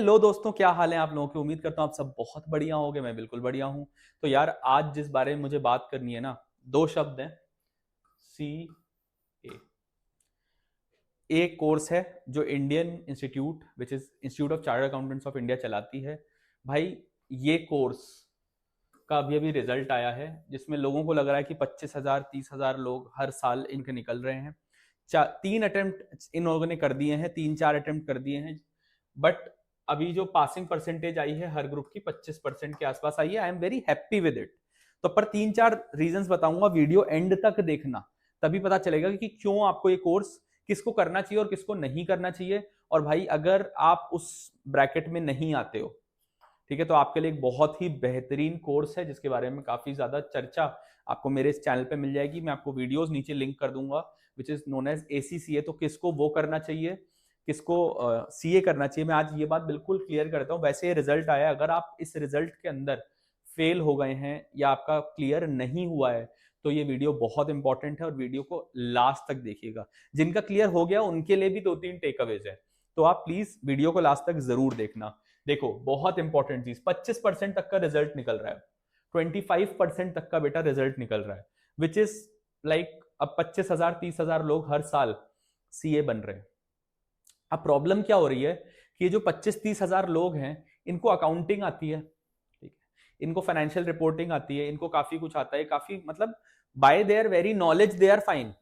Hello दोस्तों, क्या हाल है आप लोगों की। उम्मीद करता हूँ आप सब बहुत बढ़िया होंगे। मैं बिल्कुल बढ़िया हूँ। तो यार आज जिस बारे में मुझे बात करनी है ना, दो शब्द हैं। सी ए। एक कोर्स है जो Indian institute which is institute of chartered accountants of India चलाती है। भाई ये कोर्स का अभी अभी रिजल्ट आया है जिसमें लोगों को लग रहा है कि 25,000 30,000 लोग हर साल इनके निकल रहे हैं। तीन अटेम्प्ट इन लोगों ने कर दिए हैं, 3-4 अटेम्प्ट कर दिए हैं। बट अभी जो पासिंग परसेंटेज आई है हर ग्रुप की 25% के आसपास आई है। I am very happy with it. तो पर 3-4 रीजंस बताऊंगा, वीडियो एंड तक देखना, तभी पता चलेगा कि क्यों आपको ये कोर्स किसको करना चाहिए और किसको नहीं करना चाहिए। और भाई अगर आप उस ब्रैकेट में नहीं आते हो, ठीक है, तो आपके लिए एक बहुत ही बेहतरीन कोर्स है जिसके बारे में काफी ज्यादा चर्चा आपको मेरे इस चैनल पे मिल जाएगी। मैं आपको वीडियोस नीचे लिंक कर दूंगा which is known as ACCA। तो किसको वो करना चाहिए, किसको CA करना चाहिए, मैं आज ये बात बिल्कुल क्लियर करता हूँ। वैसे ये रिजल्ट आया, अगर आप इस रिजल्ट के अंदर फेल हो गए हैं या आपका क्लियर नहीं हुआ है तो ये वीडियो बहुत इंपॉर्टेंट है और वीडियो को लास्ट तक देखिएगा। जिनका क्लियर हो गया उनके लिए भी 2-3 टेक अवेज है, तो आप प्लीज वीडियो को लास्ट तक जरूर देखना। देखो बहुत इंपॉर्टेंट चीज, 25% तक का रिजल्ट निकल रहा है, 25% तक का बेटा रिजल्ट निकल रहा है, विच इज लाइक अब 25,000 30,000 लोग हर साल CA बन रहे हैं। अब प्रॉब्लम क्या हो रही है कि ये जो 25-30 हजार लोग हैं इनको अकाउंटिंग आती है, ठीक है, इनको फाइनेंशियल रिपोर्टिंग आती है, इनको काफी कुछ आता है, काफी मतलब by their very knowledge they are fine,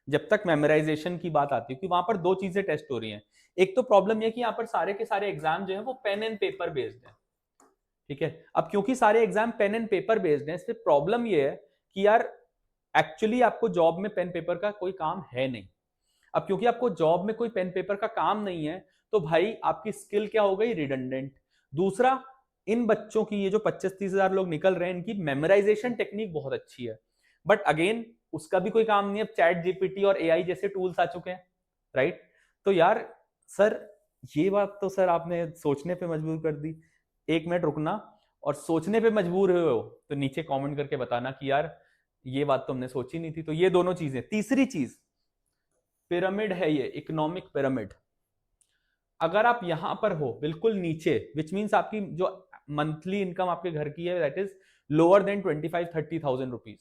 जब तक मेमोराइजेशन की बात आती है। क्योंकि वहां पर दो चीजें टेस्ट हो रही हैं। एक तो प्रॉब्लम यह कि यहाँ पर सारे के सारे एग्जाम जो है वो पेन एंड पेपर बेस्ड है, ठीक है। अब क्योंकि सारे exam pen and paper based है, इससे प्रॉब्लम यह है कि यार एक्चुअली आपको जॉब में पेन पेपर का कोई काम है नहीं। अब क्योंकि आपको जॉब में कोई पेन पेपर का काम नहीं है तो भाई आपकी स्किल क्या हो गई, रिडंडेंट। दूसरा, इन बच्चों की ये जो 25-30 हजार लोग निकल रहे हैं इनकी मेमोराइजेशन टेक्निक बहुत अच्छी है, बट अगेन उसका भी कोई काम नहीं है। चैट जीपीटी और AI जैसे टूल्स आ चुके हैं, राइट। तो यार सर, ये बात तो सर आपने सोचने पे मजबूर कर दी। एक मिनट रुकना, और सोचने पे मजबूर हुए हो तो नीचे कमेंट करके बताना कि यार ये बात तो हमने सोची नहीं थी। तो ये दोनों चीजें। तीसरी चीज, पिरामिड है ये, इकोनॉमिक पिरामिड। अगर आप यहां पर हो बिल्कुल नीचे, विच मीन्स आपकी जो मंथली इनकम आपके घर की है that is lower than 25-30 thousand rupees,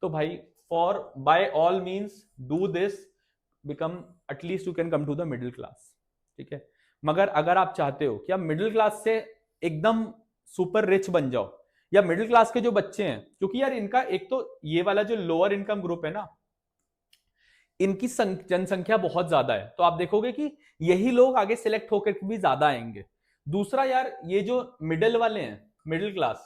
तो भाई for by all means do this, become at least you can come to the middle class, ठीक है। मगर अगर आप चाहते हो कि आप मिडिल क्लास से एकदम सुपर रिच बन जाओ, या मिडिल क्लास के जो बच्चे हैं, क्योंकि यार इनका एक तो ये वाला जो लोअर इनकम ग्रुप है ना, इनकी जनसंख्या बहुत ज्यादा है, तो आप देखोगे कि यही लोग आगे सिलेक्ट होकर भी ज्यादा आएंगे। दूसरा यार, ये जो मिडिल वाले हैं, मिडिल क्लास,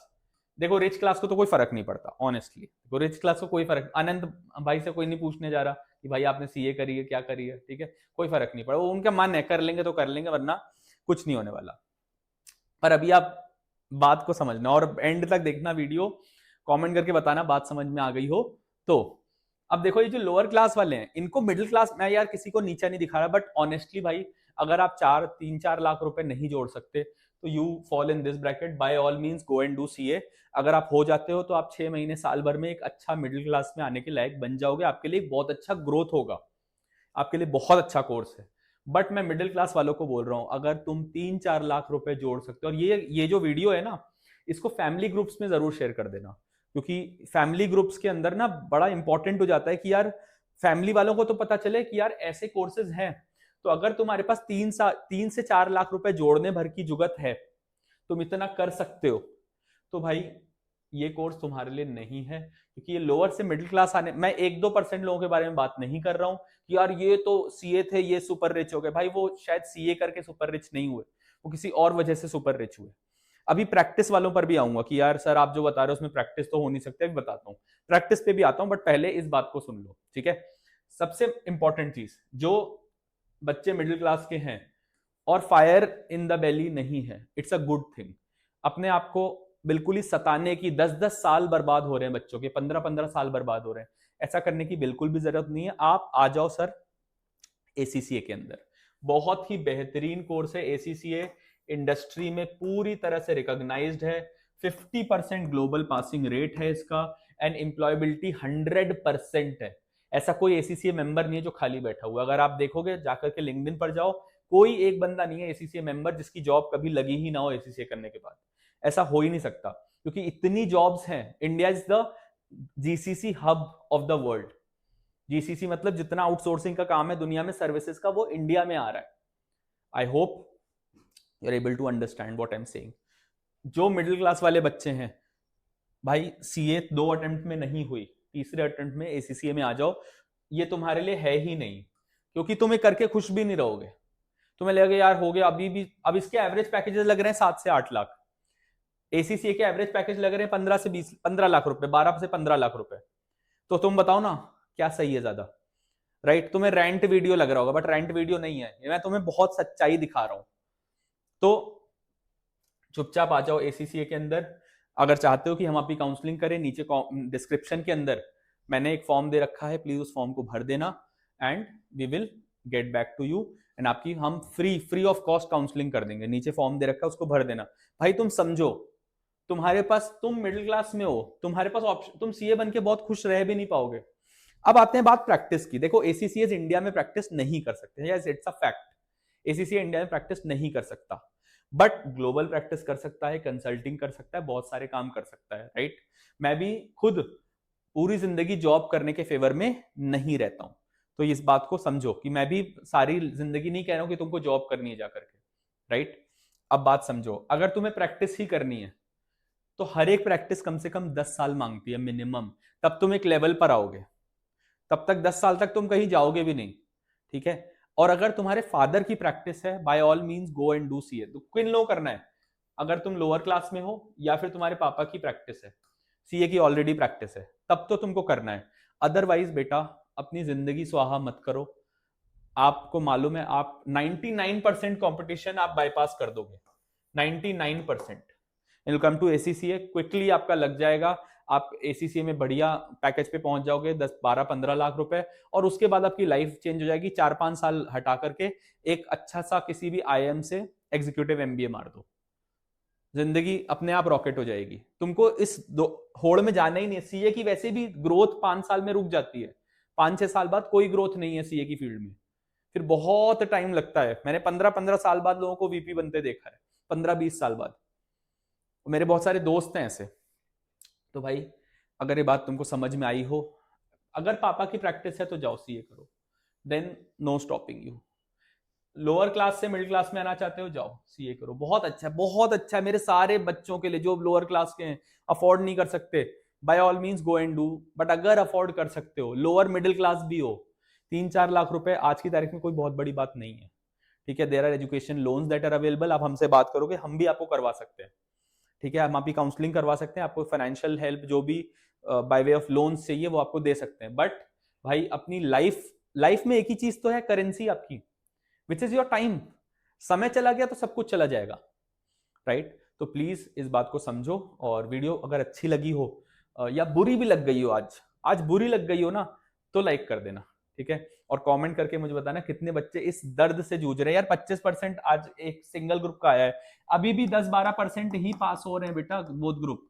देखो रिच क्लास को तो कोई फर्क नहीं पड़ता ऑनेस्टली। देखो रिच क्लास को कोई फर्क, आनंद भाई से कोई नहीं पूछने जा रहा कि भाई आपने CA करी है क्या करी है, ठीक है, कोई फर्क नहीं पड़ा। वो उनका मन है, कर लेंगे तो कर लेंगे, वरना कुछ नहीं होने वाला। पर अभी आप बात को समझना और एंड तक देखना वीडियो, कमेंट करके बताना बात समझ में आ गई हो तो। अब देखो ये जो लोअर क्लास वाले हैं इनको मिडिल क्लास, मैं यार किसी को नीचा नहीं दिखा रहा, बट ऑनेस्टली भाई अगर आप 3-4 लाख रुपए नहीं जोड़ सकते तो you fall in this bracket. By all means go and do CA। अगर आप हो जाते हो तो आप 6 महीने साल भर में एक अच्छा मिडिल क्लास में आने के लायक बन जाओगे। आपके लिए बहुत अच्छा ग्रोथ होगा, आपके लिए बहुत अच्छा कोर्स है। बट मैं मिडिल क्लास वालों को बोल रहा हूं, अगर तुम 3-4 लाख रुपए जोड़ सकते हो, और ये जो वीडियो है ना, इसको फैमिली ग्रुप्स में जरूर शेयर कर देना, क्योंकि फैमिली ग्रुप्स के अंदर ना बड़ा इंपॉर्टेंट हो जाता है कि यार फैमिली वालों को तो पता चले कि यार ऐसे कोर्सेज हैं। तो अगर तुम्हारे पास 3 से 4 लाख रुपए जोड़ने भर की जुगत है, तुम इतना कर सकते हो, तो भाई ये कोर्स तुम्हारे लिए नहीं है। क्योंकि ये लोअर से मिडिल क्लास आने, मैं 1-2% लोगों के बारे में बात नहीं कर रहा हूं कि यार ये तो CA थे ये सुपर रिच हो गए। भाई वो शायद CA करके सुपर रिच नहीं हुए, वो किसी और वजह से सुपर रिच हुए। अभी प्रैक्टिस वालों पर भी आऊंगा कि यार सर आप जो बता रहे हो उसमें प्रैक्टिस तो हो नहीं सकते, अभी बताता हूँ, प्रैक्टिस पे भी आता हूं, बट पहले इस बात को सुन लो, ठीक है। सबसे इंपॉर्टेंट चीज, जो बच्चे मिडिल क्लास के हैं और फायर इन द बेली नहीं है, इट्स अ गुड थिंग। अपने आप को बिल्कुल ही सताने की, 10-10 साल बर्बाद हो रहे हैं बच्चों के, 15-15 साल बर्बाद हो रहे हैं, ऐसा करने की बिल्कुल भी जरूरत नहीं है। आप आ जाओ सर ACCA के अंदर, बहुत ही बेहतरीन कोर्स है ACCA, इंडस्ट्री में पूरी तरह से रिकॉग्नाइज्ड है। 50% ग्लोबल पासिंग रेट है इसका, एंड एम्प्लॉयबिलिटी 100% है। ऐसा कोई ACCA मेंबर नहीं है जो खाली बैठा हुआ। अगर आप देखोगे जाकर के लिंक्डइन पर जाओ, कोई एक बंदा नहीं है एसीसीए मेंबर जिसकी जॉब कभी लगी ही ना हो एसीसीए करने के बाद। ऐसा हो ही नहीं सकता, क्योंकि इतनी जॉब्स हैं। India is the GCC hub of the world. GCC मतलब जितना आउटसोर्सिंग का काम है दुनिया में सर्विसेज का, वो इंडिया में आ रहा है। I hope you are able to understand what I am saying. जो मिडिल क्लास वाले बच्चे हैं, भाई सीए 2 अटेम्प्ट में नहीं हुई, तीसरे अटेम्प्ट में एसीसीए में आ जाओ। ये तुम्हारे लिए है ही नहीं, क्योंकि तुम ये करके खुश भी नहीं रहोगे। तुम्हें लगेगा यार हो गया, अभी भी अब इसके एवरेज पैकेजेस लग रहे हैं 7 से 8 लाख। एसीसीए के एवरेज पैकेज लग रहे हैं 15 लाख रुपए, 12 से 15 लाख रुपए। तो तुम बताओ ना क्या सही है ज्यादा, राइट? तुम्हें रेंट वीडियो लग रहा होगा, बट रेंट वीडियो नहीं है, मैं तुम्हें बहुत सच्चाई दिखा रहा हूं। तो चुपचाप आ जाओ एसीसीए के अंदर। अगर चाहते हो कि हम आपकी काउंसलिंग करें, नीचे डिस्क्रिप्शन के अंदर मैंने एक फॉर्म दे रखा है, प्लीज उस फॉर्म को भर देना and we will get back to you and आपकी हम फ्री ऑफ कॉस्ट काउंसलिंग कर देंगे। नीचे फॉर्म दे रखा है, उसको भर देना। भाई तुम समझो, तुम्हारे पास, तुम मिडिल क्लास में हो, तुम्हारे पास ऑप्शन, तुम सीए बन के बहुत खुश रह भी नहीं पाओगे। अब आते हैं बात प्रैक्टिस की। देखो एसीसीएस इंडिया में प्रैक्टिस नहीं कर सकते, yes it's a fact. ACCA India में प्रैक्टिस नहीं कर सकता, बट ग्लोबल प्रैक्टिस कर सकता है, कंसल्टिंग कर सकता है, बहुत सारे काम कर सकता है, राइट? मैं भी खुद पूरी जिंदगी जॉब करने के फेवर में नहीं रहता हूं, तो इस बात को समझो कि मैं भी सारी जिंदगी नहीं कह रहा हूं कि तुमको जॉब करनी है जाकर के, राइट? अब बात समझो, अगर तुम्हें प्रैक्टिस ही करनी है तो हर एक प्रैक्टिस कम से कम 10 साल मांगती है मिनिमम, तब तुम एक लेवल पर आओगे। तब तक 10 साल तक तुम कहीं जाओगे भी नहीं, ठीक है? और अगर तुम्हारे फादर की प्रैक्टिस है, by all means go and do CA. तो किन लोग करना है? अगर तुम लोअर क्लास में हो या फिर तुम्हारे पापा की प्रैक्टिस है, सीए की ऑलरेडी प्रैक्टिस है, तब तो तुमको करना है। अदरवाइज बेटा अपनी जिंदगी स्वाहा मत करो। आपको मालूम है आप 99% कंपटीशन आप बाईपास कर दोगे, 99%। You come to ACCA, quickly आपका लग जाएगा, आप एसीसीए में बढ़िया पैकेज पे पहुंच जाओगे, 10 12 15 लाख रुपए, और उसके बाद आपकी लाइफ चेंज हो जाएगी। 4-5 साल हटा करके एक अच्छा सा किसी भी आईआईएम से एग्जीक्यूटिव एमबीए मार दो, जिंदगी अपने आप रॉकेट हो जाएगी। तुमको इस होड़ में जाना ही नहीं है। सीए की वैसे भी ग्रोथ 5 साल में रुक जाती है, 5-6 साल बाद कोई ग्रोथ नहीं है सीए की फील्ड में, फिर बहुत टाइम लगता है। मैंने 15-15 साल बाद लोगों को वीपी बनते देखा है, 15-20 साल बाद। मेरे बहुत सारे दोस्त हैं ऐसे। तो भाई अगर ये बात तुमको समझ में आई हो, अगर पापा की प्रैक्टिस है तो जाओ सीए करो, then no stopping you. Lower class से मिडिल क्लास में आना चाहते हो, जाओ सीए करो, बहुत अच्छा है, बहुत अच्छा है। मेरे सारे बच्चों के लिए जो लोअर क्लास के हैं, अफोर्ड नहीं कर सकते, by all means go and do. But अगर अफोर्ड कर सकते हो, लोअर मिडिल क्लास भी हो, 3-4 लाख रुपए आज की तारीख में कोई बहुत बड़ी बात नहीं है, ठीक है? There are education loans that are available. आप हमसे बात करोगे, हम भी आपको करवा सकते हैं, ठीक है? हम आपकी काउंसलिंग करवा सकते हैं, आपको फाइनेंशियल हेल्प जो भी बाय वे ऑफ लोन्स चाहिए वो आपको दे सकते हैं। बट भाई अपनी लाइफ में एक ही चीज तो है करेंसी आपकी, विच इज योर टाइम। समय चला गया तो सब कुछ चला जाएगा, राइट? तो प्लीज इस बात को समझो। और वीडियो अगर अच्छी लगी हो या बुरी भी लग गई हो, आज बुरी लग गई हो ना, तो लाइक कर देना, ठीक है? और कमेंट करके मुझे बताना कितने बच्चे इस दर्द से जूझ रहे हैं। यार 25% आज एक सिंगल ग्रुप का आया है, अभी भी 10-12% ही पास हो रहे हैं बेटा बोथ ग्रुप।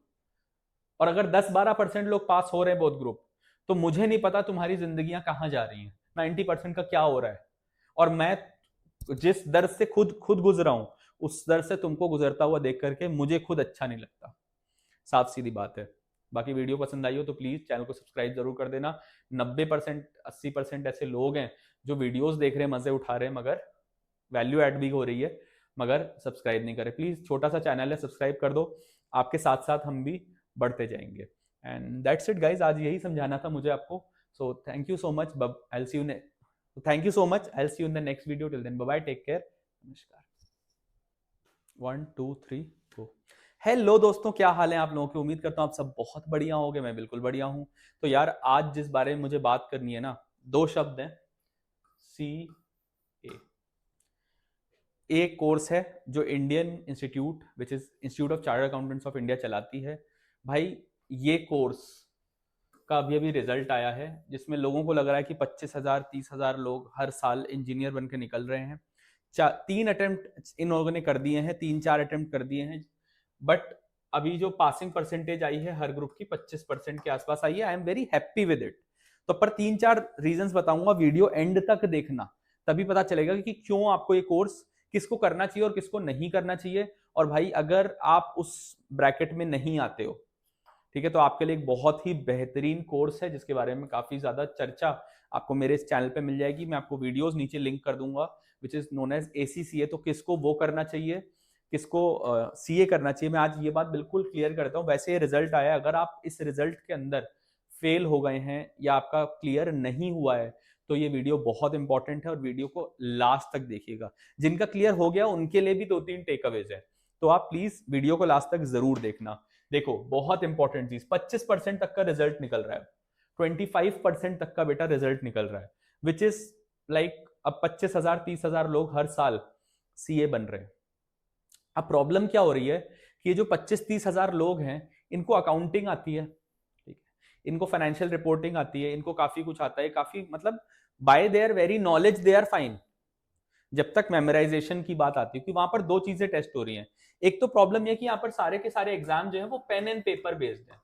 और अगर 10-12% लोग पास हो रहे हैं बोथ ग्रुप, तो मुझे नहीं पता तुम्हारी जिंदगियां कहां जा रही हैं, 90% का क्या हो रहा है। और मैं जिस दर्द से खुद गुजरा हूं, उस दर्द से तुमको गुजरता हुआ देख करके मुझे खुद अच्छा नहीं लगता, साफ सीधी बात है। बाकी वीडियो पसंद आई हो तो प्लीज चैनल को सब्सक्राइब जरूर कर देना। 90% 80% ऐसे लोग हैं जो वीडियोस देख रहे हैं, मजे उठा रहे हैं, मगर वैल्यू ऐड भी हो रही है, मगर सब्सक्राइब नहीं करे। प्लीज छोटा सा चैनल है, सब्सक्राइब कर दो, आपके साथ साथ हम भी बढ़ते जाएंगे। एंड दैट्स इट गाइज, आज यही समझाना था मुझे आपको। So thank you so much, I see you thank you so much, I see you in the next video. Till then bye bye, take care, नमस्कार। 1 2 3 4। हेलो दोस्तों, क्या हाल है आप लोगों की? उम्मीद करता हूँ आप सब बहुत बढ़िया होंगे, मैं बिल्कुल बढ़िया हूँ। तो यार आज जिस बारे में मुझे बात करनी है ना, 2 शब्द हैं, सी ए कोर्स है जो Indian institute which is institute of chartered accountants of India चलाती है। भाई ये कोर्स का अभी रिजल्ट आया है, जिसमें लोगों को लग रहा है कि 25,000 30,000 लोग हर साल इंजीनियर बन के निकल रहे हैं। 3 अटेम्प्ट इन लोगों ने कर दिए हैं, 3-4 अटेम्प्ट कर दिए हैं, बट अभी जो पासिंग परसेंटेज आई है हर ग्रुप की 25% के आसपास आई है। I am very happy with it. तो पर 3-4 रीजंस बताऊंगा, वीडियो एंड तक देखना, तभी पता चलेगा कि क्यों आपको ये कोर्स किसको करना चाहिए और किसको नहीं करना चाहिए। और भाई अगर आप उस ब्रैकेट में नहीं आते हो, ठीक है, तो आपके लिए एक बहुत ही बेहतरीन कोर्स है जिसके बारे में काफी ज्यादा चर्चा आपको मेरे इस चैनल पे मिल जाएगी। मैं आपको वीडियोस नीचे लिंक कर दूंगा, which is known as ACCA। तो किसको वो करना चाहिए, किसको CA करना चाहिए, मैं आज ये बात बिल्कुल क्लियर करता हूँ। वैसे रिजल्ट आया, अगर आप इस रिजल्ट के अंदर फेल हो गए हैं या आपका क्लियर नहीं हुआ है तो ये वीडियो बहुत इंपॉर्टेंट है और वीडियो को लास्ट तक देखिएगा। जिनका क्लियर हो गया उनके लिए भी 2-3 टेक अवेज है, तो आप प्लीज वीडियो को लास्ट तक जरूर देखना। देखो बहुत इंपॉर्टेंट चीज, 25% तक का रिजल्ट निकल रहा है, 25% तक का बेटा रिजल्ट निकल रहा है, विच इज लाइक अब 25,000 30,000 लोग हर साल CA बन रहे हैं। अब प्रॉब्लम क्या हो रही है कि ये जो 25-30 हजार लोग हैं इनको अकाउंटिंग आती है, ठीक है, इनको फाइनेंशियल रिपोर्टिंग आती है, इनको काफी कुछ आता है, काफी मतलब by their very knowledge they are fine, जब तक मेमोराइजेशन की बात आती है। कि वहां पर दो चीजें टेस्ट हो रही हैं। एक तो प्रॉब्लम यह कि यहाँ पर सारे के सारे एग्जाम जो है वो पेन एंड पेपर बेस्ड है,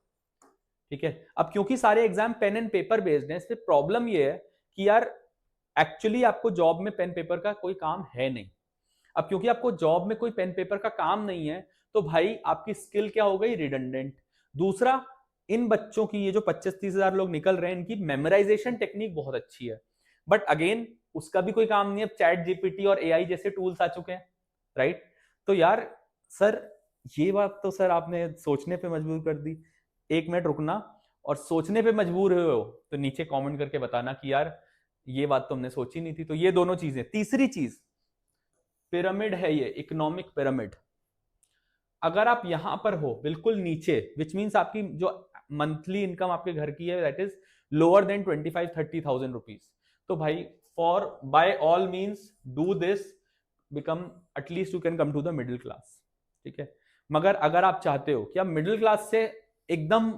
ठीक है। अब क्योंकि सारे exam pen and paper based है, इससे प्रॉब्लम यह है कि यार एक्चुअली आपको जॉब में पेन पेपर का कोई काम है नहीं। अब क्योंकि आपको जॉब में कोई पेन पेपर का काम नहीं है तो भाई आपकी स्किल क्या हो गई, रिडंडेंट। दूसरा, इन बच्चों की ये जो 25-30 हजार लोग निकल रहे हैं इनकी मेमोराइजेशन टेक्निक बहुत अच्छी है, बट अगेन उसका भी कोई काम नहीं है। चैट जीपीटी और AI जैसे टूल्स आ चुके हैं, राइट। तो यार सर ये बात तो सर आपने सोचने पे मजबूर कर दी। 1 मिनट रुकना, और सोचने पे मजबूर हुए हो तो नीचे कमेंट करके बताना कि यार ये बात तो हमने सोची नहीं थी। तो ये दोनों चीजें। तीसरी चीज, पिरामिड है ये, इकोनॉमिक पिरामिड। अगर आप यहां पर हो बिल्कुल नीचे, विच मीन्स आपकी जो मंथली इनकम आपके घर की है that is lower than 25-30,000 rupees, तो भाई for by all means do this, become at least you can come to the middle class, ठीक है। मगर अगर आप चाहते हो कि आप मिडिल क्लास से एकदम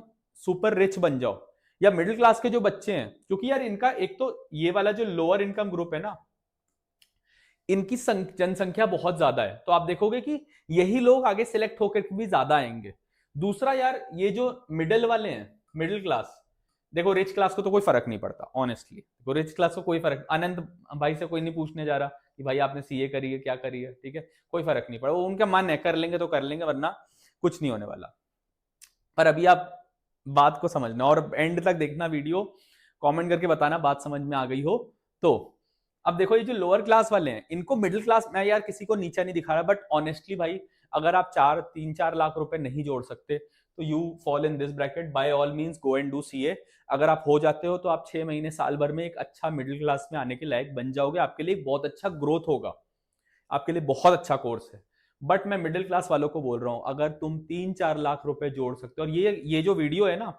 सुपर रिच बन जाओ, या मिडिल क्लास के जो बच्चे हैं, क्योंकि यार इनका एक तो ये वाला जो लोअर इनकम ग्रुप है ना, इनकी जनसंख्या बहुत ज्यादा है, तो आप देखोगे कि यही लोग आगे सिलेक्ट होकर भी ज्यादा आएंगे। दूसरा यार, ये जो मिडिल वाले हैं, मिडिल क्लास, देखो रिच क्लास को तो कोई फर्क नहीं पड़ता ऑनेस्टली, देखो रिच क्लास को कोई फर्क, आनंद भाई से कोई नहीं पूछने जा रहा कि भाई आपने CA करी है क्या करी है, ठीक है, कोई फर्क नहीं पड़ा, वो उनका मन है, कर लेंगे तो कर लेंगे वरना कुछ नहीं होने वाला। पर अभी आप बात को समझना और एंड तक देखना वीडियो, कमेंट करके बताना बात समझ में आ गई हो तो। अब देखो ये जो लोअर क्लास वाले हैं इनको मिडिल क्लास, मैं यार किसी को नीचा नहीं दिखा रहा, बट ऑनेस्टली भाई अगर आप 3-4 लाख रुपए नहीं जोड़ सकते तो you fall in this bracket, by all means go and do CA। अगर आप हो जाते हो तो आप 6 महीने साल भर में एक अच्छा मिडिल क्लास में आने के लायक बन जाओगे, आपके लिए बहुत अच्छा ग्रोथ होगा, आपके लिए बहुत अच्छा कोर्स है। बट मैं मिडिल क्लास वालों को बोल रहा हूं, अगर तुम 3-4 लाख रुपए जोड़ सकते हो, और ये जो वीडियो है ना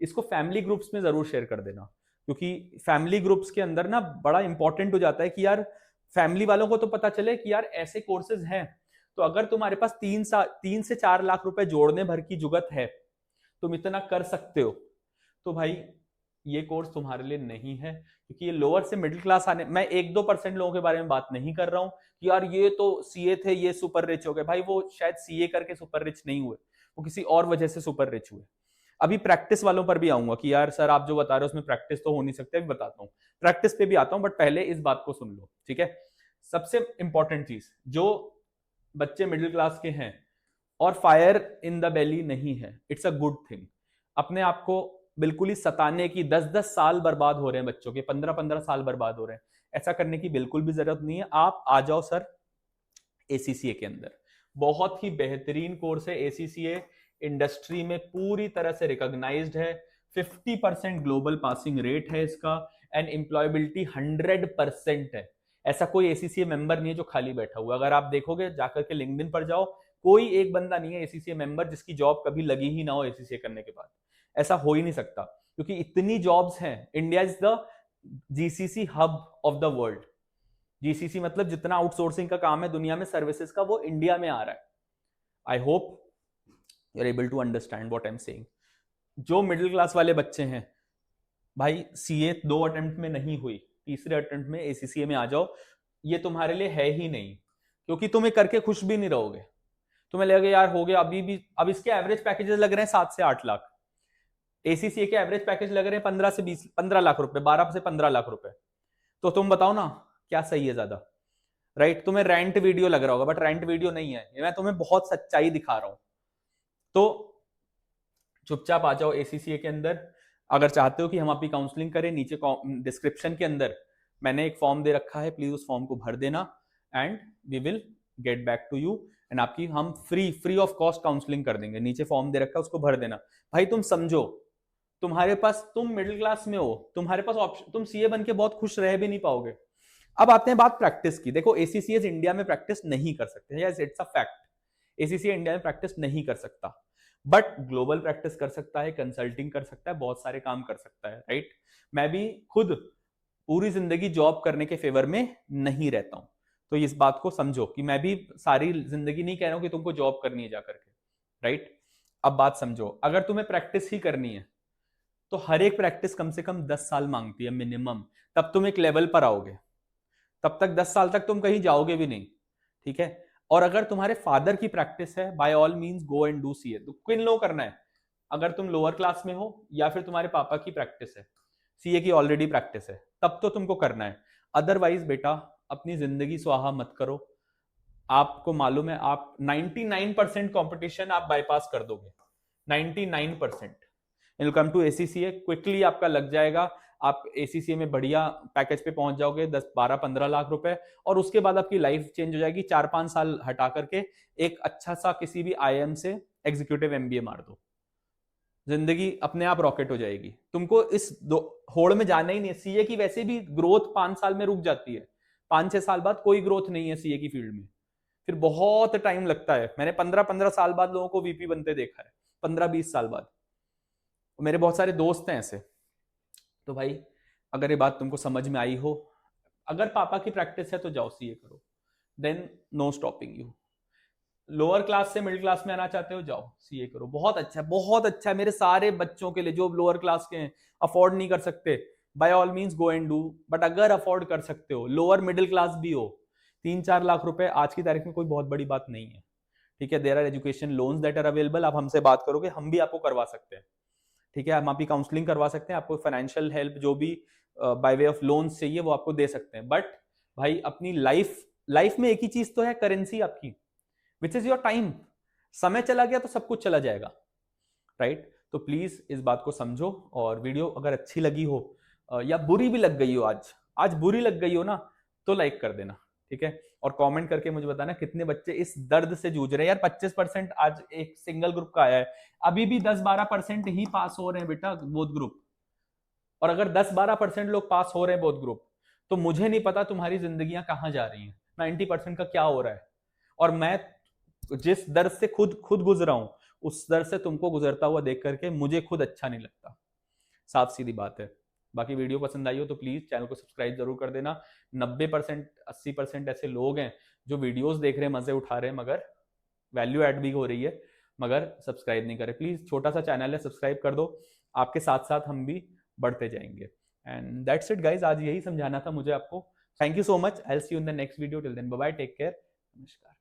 इसको फैमिली ग्रुप्स में जरूर शेयर कर देना, क्योंकि फैमिली ग्रुप्स के अंदर ना बड़ा इंपॉर्टेंट हो जाता है कि यार फैमिली वालों को तो पता चले कि यार ऐसे कोर्सेज हैं। तो अगर तुम्हारे पास 3 से 4 लाख रुपए जोड़ने भर की जुगत है, तुम इतना कर सकते हो, तो भाई ये कोर्स तुम्हारे लिए नहीं है। क्योंकि ये लोअर से मिडिल क्लास आने, मैं 1-2% लोगों के बारे में बात नहीं कर रहा हूं कि यार ये तो CA थे ये सुपर रिच हो गए, भाई वो शायद CA करके सुपर रिच नहीं हुए, वो किसी और वजह से सुपर रिच हुए। अभी प्रैक्टिस वालों पर भी आऊंगा कि यार सर आप जो बता रहे हो उसमें प्रैक्टिस तो हो नहीं सकते, अभी बताता हूँ, प्रैक्टिस पे भी आता हूं, बट पहले इस बात को सुन लो, ठीक है। सबसे इंपॉर्टेंट चीज, जो बच्चे मिडिल क्लास के हैं और फायर इन द बेली नहीं है, इट्स अ गुड थिंग। अपने आप को बिल्कुल ही सताने की 10-10 साल बर्बाद हो रहे हैं बच्चों के, 15-15 साल बर्बाद हो रहे हैं, ऐसा करने की बिल्कुल भी जरूरत नहीं है। आप आ जाओ सर ACCA के अंदर, बहुत ही बेहतरीन कोर्स है ACCA, इंडस्ट्री में पूरी तरह से रिकॉग्नाइज्ड है, 50% ग्लोबल पासिंग रेट है इसका, एंड एम्प्लॉयबिलिटी 100% है। ऐसा कोई ACCA मेंबर नहीं है जो खाली बैठा हुआ, अगर आप देखोगे जाकर के लिंक्डइन पर जाओ, कोई एक बंदा नहीं है ACCA मेंबर जिसकी जॉब कभी लगी ही ना हो ACCA करने के बाद, ऐसा हो ही नहीं सकता, क्योंकि इतनी जॉब्स हैं। India is the GCC hub of the world. GCC मतलब जितना आउटसोर्सिंग का काम है दुनिया में सर्विसेज का, वो इंडिया में आ रहा है। I hope you are able to understand what I am saying. जो मिडिल क्लास वाले बच्चे हैं भाई, CA 2 अटेम्प्ट में नहीं हुई, तीसरे अटेम्प्ट में ACCA में आ जाओ, ये तुम्हारे लिए है ही नहीं, क्योंकि तुम्हें करके खुश भी नहीं रहोगे, तुम्हें लगेगा यार हो गया अभी भी। अब इसके एवरेज पैकेजेस लग रहे हैं 7 से 8 लाख, ACCA के एवरेज पैकेज लग रहे हैं 15 से 20 15 लाख रुपए, 12 से 15 लाख रुपए। तो तुम बताओ ना, क्या सही है ज्यादा, राइट? तुम्हें रेंट वीडियो लग रहा होगा, बट रेंट वीडियो नहीं है, मैं तुम्हें बहुत सच्चाई दिखा रहा हूं। तो चुपचाप आ जाओ एसीसीए के अंदर। अगर चाहते हो कि हम आपकी काउंसलिंग करें, नीचे डिस्क्रिप्शन के अंदर मैंने एक फॉर्म दे रखा है, प्लीज उस फॉर्म को भर देना and we will get back to you and आपकी हम फ्री ऑफ कॉस्ट काउंसलिंग कर देंगे। नीचे फॉर्म दे रखा है, उसको भर देना। भाई तुम समझो, तुम्हारे पास, तुम मिडिल क्लास में हो, तुम्हारे पास ऑप्शन, तुम सीए बन के बहुत खुश रह भी नहीं पाओगे। अब आते हैं बात प्रैक्टिस की। देखो एसीसीएस इंडिया में प्रैक्टिस नहीं कर सकते, yes it's a fact. ACCA India में प्रैक्टिस नहीं कर सकता, बट ग्लोबल प्रैक्टिस कर सकता है, कंसल्टिंग कर सकता है, बहुत सारे काम कर सकता है, राइट? मैं भी खुद पूरी जिंदगी जॉब करने के फेवर में नहीं रहता हूं, तो इस बात को समझो कि मैं भी सारी जिंदगी नहीं कह रहा हूं कि तुमको जॉब करनी है जाकर के, राइट? अब बात समझो, अगर तुम्हें प्रैक्टिस ही करनी है तो हर एक प्रैक्टिस कम से कम 10 साल मांगती है मिनिमम, तब तुम एक लेवल पर आओगे। तब तक 10 साल तक तुम कहीं जाओगे भी नहीं, ठीक है? और अगर तुम्हारे फादर की प्रैक्टिस है, by all means go and do CA. तो किन लो करना है, अगर तुम लोअर क्लास में हो या फिर तुम्हारे पापा की प्रैक्टिस है, सीए की ऑलरेडी प्रैक्टिस है, तब तो तुमको करना है। अदरवाइज बेटा अपनी जिंदगी स्वाहा मत करो। आपको मालूम है, आप 99% कंपटीशन आप बाईपास कर दोगे, 99%। वेलकम टू एसीसीए, क्विकली आपका लग जाएगा, आप एसीसीए में बढ़िया पैकेज पे पहुंच जाओगे, 10 12 15 लाख रुपए, और उसके बाद आपकी लाइफ चेंज हो जाएगी। 4 5 साल हटा करके एक अच्छा सा किसी भी आईएम से एग्जीक्यूटिव एमबीए मार दो, जिंदगी अपने आप रॉकेट हो जाएगी। तुमको इस होड़ में जाना ही नहीं है। सीए की वैसे भी ग्रोथ 5 साल में रुक जाती है, 5 6 साल बाद कोई ग्रोथ नहीं है सीए की फील्ड में, फिर बहुत टाइम लगता है। मैंने 15 15 साल बाद लोगों को वीपी बनते देखा है, 15 20 साल बाद। मेरे बहुत सारे दोस्त हैं ऐसे। तो भाई अगर ये बात तुमको समझ में आई हो, अगर पापा की प्रैक्टिस है तो जाओ सीए करो, then no stopping you. Lower class से मिडिल क्लास में आना चाहते हो, जाओ सीए करो, बहुत अच्छा है, बहुत अच्छा है। मेरे सारे बच्चों के लिए जो लोअर क्लास के हैं, अफोर्ड नहीं कर सकते, by all means go and do. But अगर अफोर्ड कर सकते हो, लोअर मिडिल क्लास भी हो, 3 4 लाख रुपए आज की तारीख में कोई बहुत बड़ी बात नहीं है, ठीक है? There are education loans that are available. आप हमसे बात करोगे, हम भी आपको करवा सकते हैं, ठीक है? हम आपकी काउंसलिंग करवा सकते हैं, आपको फाइनेंशियल हेल्प जो भी बाय वे ऑफ लोन्स चाहिए वो आपको दे सकते हैं। बट भाई अपनी लाइफ लाइफ में एक ही चीज तो है करेंसी आपकी, विच इज योर टाइम। समय चला गया तो सब कुछ चला जाएगा, राइट? तो प्लीज इस बात को समझो। और वीडियो अगर अच्छी लगी हो या बुरी भी लग गई हो, आज बुरी लग गई हो ना, तो लाइक कर देना, ठीक है? और कमेंट करके मुझे बताना कितने बच्चे इस दर्द से जूझ रहे हैं। यार 25% आज एक सिंगल ग्रुप का आया है, अभी भी 10 12% ही पास हो रहे हैं बेटा बोथ ग्रुप। और अगर 10 12% लोग पास हो रहे हैं बोथ ग्रुप, तो मुझे नहीं पता तुम्हारी जिंदगियां कहां जा रही हैं, 90% का क्या हो रहा है। और मैं जिस दर्द से खुद गुजरा हूं, उस दर्द से तुमको गुजरता हुआ देख करके मुझे खुद अच्छा नहीं लगता, साफ सीधी बात है। बाकी वीडियो पसंद आई हो तो प्लीज चैनल को सब्सक्राइब जरूर कर देना। 90% 80% ऐसे लोग हैं जो वीडियोस देख रहे हैं, मजे उठा रहे हैं, मगर वैल्यू एड भी हो रही है, मगर सब्सक्राइब नहीं करे। प्लीज छोटा सा चैनल है, सब्सक्राइब कर दो, आपके साथ साथ हम भी बढ़ते जाएंगे। एंड दैट्स इट गाइज, आज यही समझाना था मुझे आपको। Thank you so much, I will see you in the next video. Till then bye bye, take care, नमस्कार।